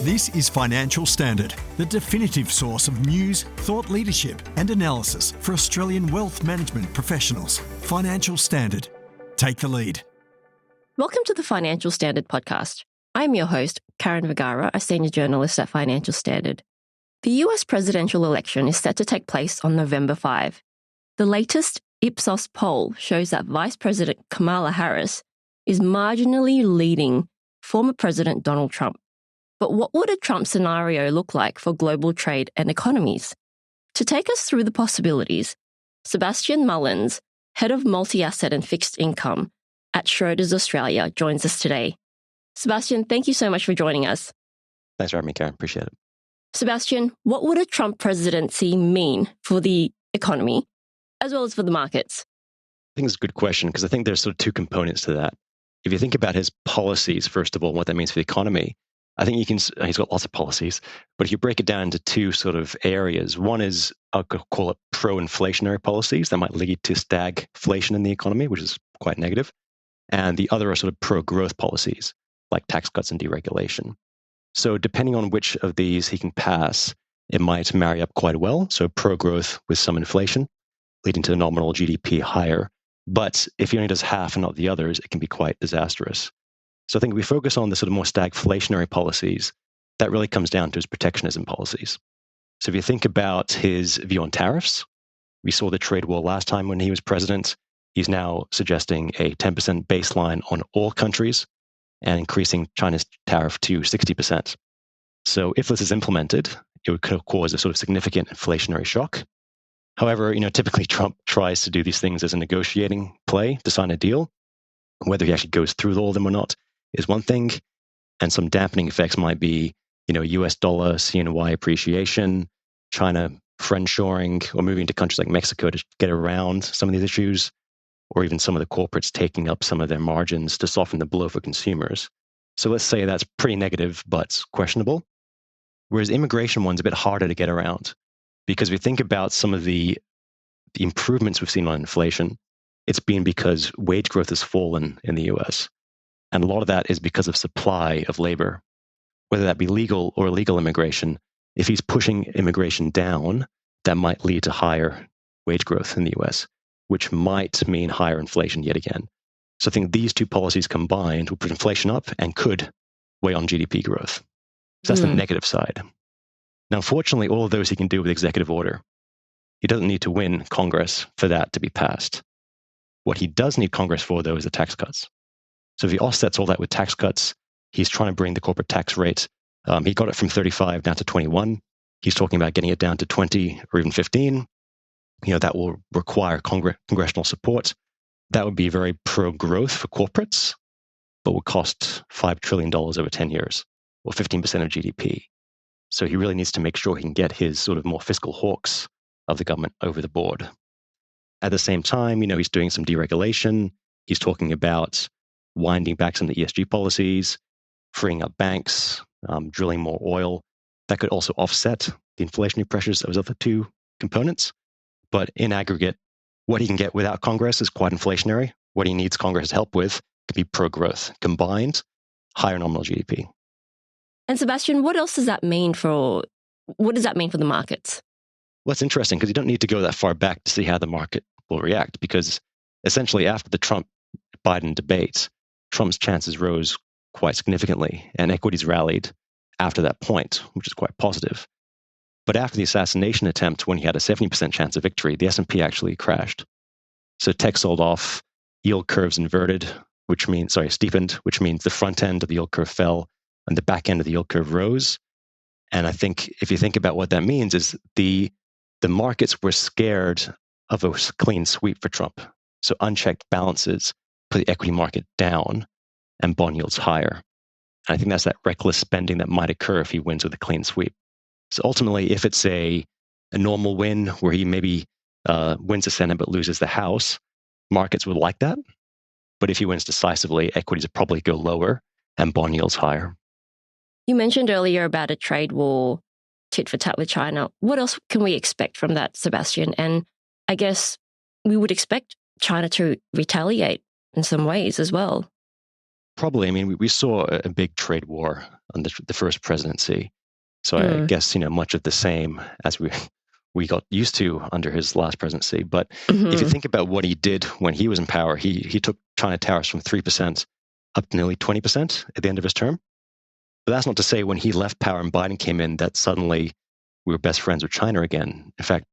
This is Financial Standard, the definitive source of news, thought leadership and analysis for Australian wealth management professionals. Financial Standard. Take the lead. Welcome to the Financial Standard podcast. I'm your host, Karen Vergara, a senior journalist at Financial Standard. The US presidential election is set to take place on November 5. The latest Ipsos poll shows that Vice President Kamala Harris is marginally leading former President Donald Trump. But what would a Trump scenario look like for global trade and economies? To take us through the possibilities, Sebastian Mullins, head of multi-asset and fixed income at Schroders Australia, joins us today. Sebastian, thank you so much for joining us. Thanks for having me, Karen. Appreciate it. Sebastian, what would a Trump presidency mean for the economy as well as for the markets? I think it's a good question because I think there's sort of two components to that. If you think about his policies, first of all, what that means for the economy, I think he's got lots of policies, but if you break it down into two sort of areas, one is, I'll call it pro-inflationary policies that might lead to stagflation in the economy, which is quite negative. And the other are sort of pro-growth policies, like tax cuts and deregulation. So depending on which of these he can pass, it might marry up quite well. So pro-growth with some inflation, leading to nominal GDP higher. But if he only does half and not the others, it can be quite disastrous. So I think if we focus on the sort of more stagflationary policies, that really comes down to his protectionism policies. So if you think about his view on tariffs, we saw the trade war last time when he was president. He's now suggesting a 10% baseline on all countries and increasing China's tariff to 60%. So if this is implemented, it would cause a sort of significant inflationary shock. However, typically Trump tries to do these things as a negotiating play to sign a deal. Whether he actually goes through all of them or not is one thing. And some dampening effects might be, US dollar, CNY appreciation, China friendshoring, or moving to countries like Mexico to get around some of these issues, or even some of the corporates taking up some of their margins to soften the blow for consumers. So let's say that's pretty negative, but questionable. Whereas immigration one's a bit harder to get around, because we think about some of the improvements we've seen on inflation, it's been because wage growth has fallen in the US. And a lot of that is because of supply of labor, whether that be legal or illegal immigration. If he's pushing immigration down, that might lead to higher wage growth in the US, which might mean higher inflation yet again. So I think these two policies combined will put inflation up and could weigh on GDP growth. So that's the negative side. Now, unfortunately, all of those he can do with executive order. He doesn't need to win Congress for that to be passed. What he does need Congress for, though, is the tax cuts. So if he offsets all that with tax cuts, he's trying to bring the corporate tax rate. He got it from 35 down to 21. He's talking about getting it down to 20 or even 15. That will require congressional support. That would be very pro-growth for corporates, but would cost $5 trillion over 10 years, or 15% of GDP. So he really needs to make sure he can get his sort of more fiscal hawks of the government over the board. At the same time, he's doing some deregulation. He's talking about winding back some of the ESG policies, freeing up banks, drilling more oil. That could also offset the inflationary pressures of those other two components. But in aggregate, what he can get without Congress is quite inflationary. What he needs Congress' help with could be pro-growth, combined, higher nominal GDP. And Sebastian, what does that mean for the markets? Well, it's interesting because you don't need to go that far back to see how the market will react, because essentially after the Trump-Biden debate, Trump's chances rose quite significantly and equities rallied after that point, which is quite positive. But after the assassination attempt, when he had a 70% chance of victory, the S&P actually crashed. So tech sold off, yield curves steepened, which means the front end of the yield curve fell and the back end of the yield curve rose. And I think if you think about what that means is the markets were scared of a clean sweep for Trump. So unchecked balances put the equity market down and bond yields higher. And I think that's that reckless spending that might occur if he wins with a clean sweep. So ultimately, if it's a normal win where he maybe wins the Senate but loses the House, markets would like that. But if he wins decisively, equities would probably go lower and bond yields higher. You mentioned earlier about a trade war, tit for tat with China. What else can we expect from that, Sebastian? And I guess we would expect China to retaliate in some ways as well. Probably. I mean, we saw a big trade war on the first presidency. So I guess, much of the same as we got used to under his last presidency. But if you think about what he did when he was in power, he took China tariffs from 3% up to nearly 20% at the end of his term. But that's not to say when he left power and Biden came in that suddenly we were best friends with China again. In fact,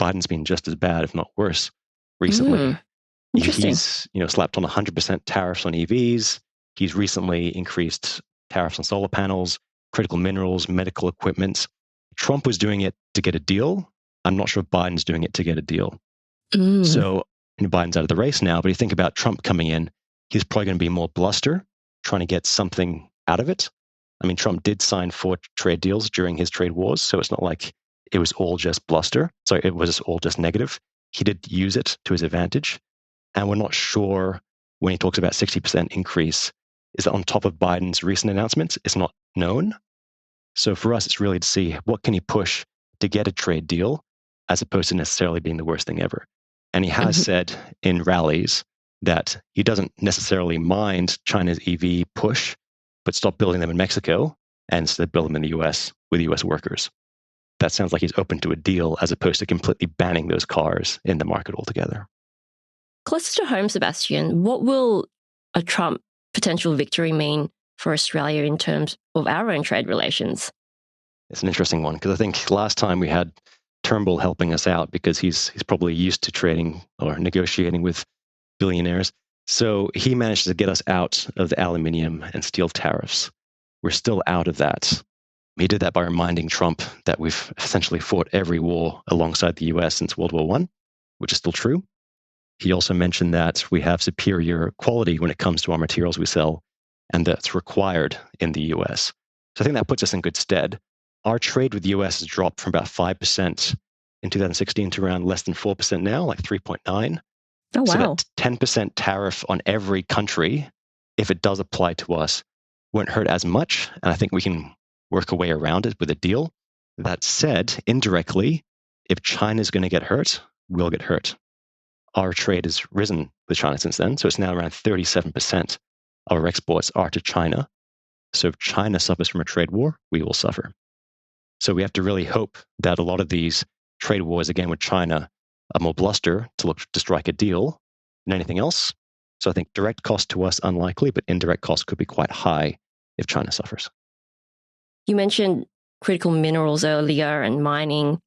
Biden's been just as bad, if not worse, recently. Interesting. He's slapped on 100% tariffs on EVs. He's recently increased tariffs on solar panels, critical minerals, medical equipment. Trump was doing it to get a deal. I'm not sure if Biden's doing it to get a deal. So Biden's out of the race now, but you think about Trump coming in, he's probably going to be more bluster, trying to get something out of it. I mean, Trump did sign 4 trade deals during his trade wars, so it's not like it was all just bluster. So it was all just negative. He did use it to his advantage. And we're not sure when he talks about 60% increase, is that on top of Biden's recent announcements? It's not known. So for us, it's really to see what can he push to get a trade deal as opposed to necessarily being the worst thing ever. And he has said in rallies that he doesn't necessarily mind China's EV push, but stop building them in Mexico and instead build them in the US with US workers. That sounds like he's open to a deal as opposed to completely banning those cars in the market altogether. Closer to home, Sebastian, what will a Trump potential victory mean for Australia in terms of our own trade relations? It's an interesting one because I think last time we had Turnbull helping us out because he's probably used to trading or negotiating with billionaires. So he managed to get us out of the aluminium and steel tariffs. We're still out of that. He did that by reminding Trump that we've essentially fought every war alongside the US since World War I, which is still true. He also mentioned that we have superior quality when it comes to our materials we sell, and that's required in the US. So I think that puts us in good stead. Our trade with the US has dropped from about 5% in 2016 to around less than 4% now, like 3.9. Oh, wow. So that 10% tariff on every country, if it does apply to us, won't hurt as much. And I think we can work a way around it with a deal. That said, indirectly, if China's going to get hurt, we'll get hurt. Our trade has risen with China since then. So it's now around 37% of our exports are to China. So if China suffers from a trade war, we will suffer. So we have to really hope that a lot of these trade wars, again with China, are more bluster to look to strike a deal than anything else. So I think direct cost to us, unlikely, but indirect cost could be quite high if China suffers. You mentioned critical minerals earlier and mining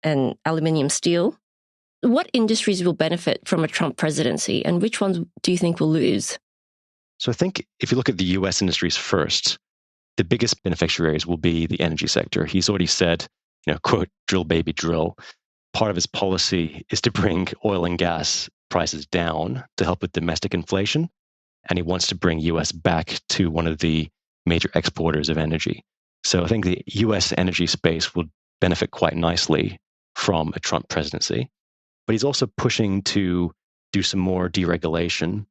and aluminium steel. What industries will benefit from a Trump presidency and which ones do you think will lose? So I think if you look at the US industries first, the biggest beneficiaries will be the energy sector. He's already said, quote, drill baby drill. Part of his policy is to bring oil and gas prices down to help with domestic inflation. And he wants to bring US back to one of the major exporters of energy. So I think the US energy space will benefit quite nicely from a Trump presidency. But he's also pushing to do some more deregulation.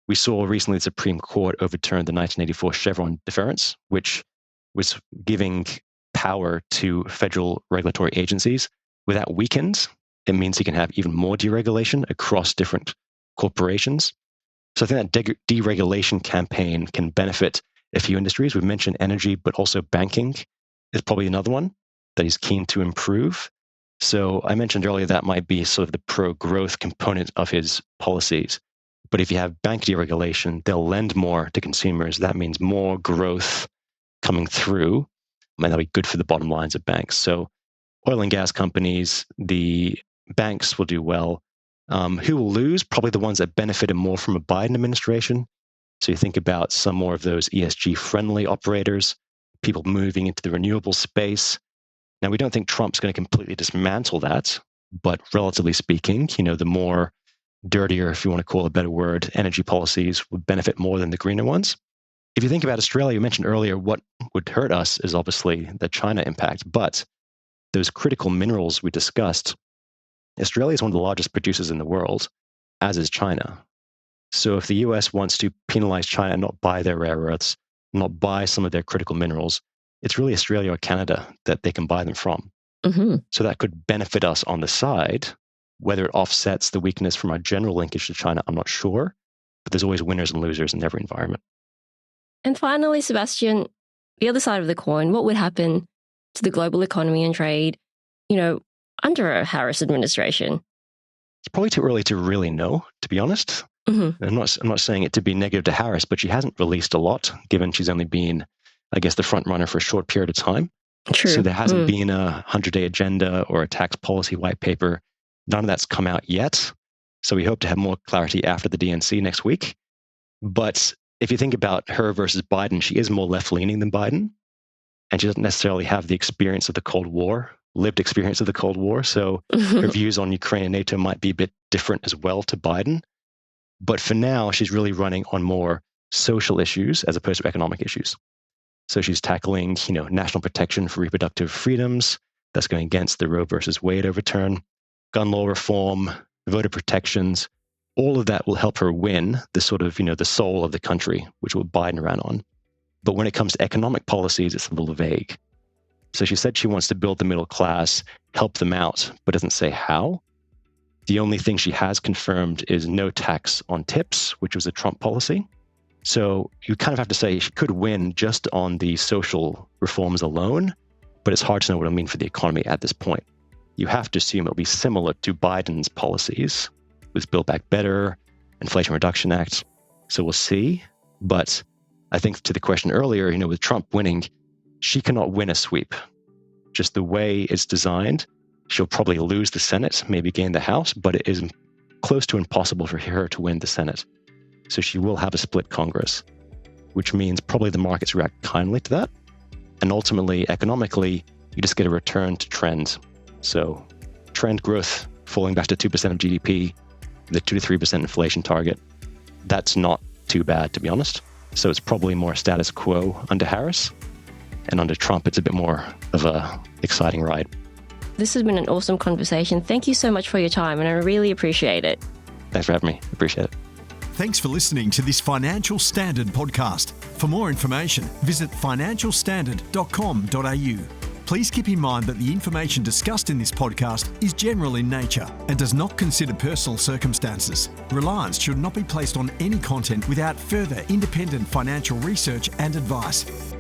We saw recently the Supreme Court overturned the 1984 Chevron deference, which was giving power to federal regulatory agencies. With that weakened, it means he can have even more deregulation across different corporations. So I think that deregulation campaign can benefit a few industries. We've mentioned energy, but also banking is probably another one that he's keen to improve. So I mentioned earlier that might be sort of the pro-growth component of his policies. But if you have bank deregulation, they'll lend more to consumers. That means more growth coming through, and that'll be good for the bottom lines of banks. So oil and gas companies, the banks will do well. Who will lose? Probably the ones that benefited more from a Biden administration. So you think about some more of those ESG-friendly operators, people moving into the renewable space. Now, we don't think Trump's going to completely dismantle that, but relatively speaking, the more dirtier, if you want to call it a better word, energy policies would benefit more than the greener ones. If you think about Australia, you mentioned earlier what would hurt us is obviously the China impact, but those critical minerals we discussed, Australia is one of the largest producers in the world, as is China. So if the US wants to penalize China and not buy their rare earths, not buy some of their critical minerals, it's really Australia or Canada that they can buy them from. Mm-hmm. So that could benefit us on the side. Whether it offsets the weakness from our general linkage to China, I'm not sure. But there's always winners and losers in every environment. And finally, Sebastian, the other side of the coin, what would happen to the global economy and trade, under a Harris administration? It's probably too early to really know, to be honest. Mm-hmm. I'm not saying it to be negative to Harris, but she hasn't released a lot, given she's only been, I guess, the front runner for a short period of time. True. So there hasn't been a 100-day agenda or a tax policy white paper. None of that's come out yet. So we hope to have more clarity after the DNC next week. But if you think about her versus Biden, she is more left-leaning than Biden. And she doesn't necessarily have the experience of the Cold War, lived experience of the Cold War. So her views on Ukraine and NATO might be a bit different as well to Biden. But for now, she's really running on more social issues as opposed to economic issues. So she's tackling, national protection for reproductive freedoms. That's going against the Roe versus Wade overturn, gun law reform, voter protections. All of that will help her win the sort of, the soul of the country, which will Biden ran on. But when it comes to economic policies, it's a little vague. So she said she wants to build the middle class, help them out, but doesn't say how. The only thing she has confirmed is no tax on tips, which was a Trump policy. So you kind of have to say she could win just on the social reforms alone, but it's hard to know what it'll mean for the economy at this point. You have to assume it'll be similar to Biden's policies with Build Back Better, Inflation Reduction Act. So we'll see. But I think to the question earlier, with Trump winning, she cannot win a sweep. Just the way it's designed, she'll probably lose the Senate, maybe gain the House, but it is close to impossible for her to win the Senate. So she will have a split Congress, which means probably the markets react kindly to that. And ultimately, economically, you just get a return to trend. So trend growth falling back to 2% of GDP, the 2 to 3% inflation target. That's not too bad, to be honest. So it's probably more status quo under Harris. And under Trump, it's a bit more of a exciting ride. This has been an awesome conversation. Thank you so much for your time, and I really appreciate it. Thanks for having me. Appreciate it. Thanks for listening to this Financial Standard podcast. For more information, visit financialstandard.com.au. Please keep in mind that the information discussed in this podcast is general in nature and does not consider personal circumstances. Reliance should not be placed on any content without further independent financial research and advice.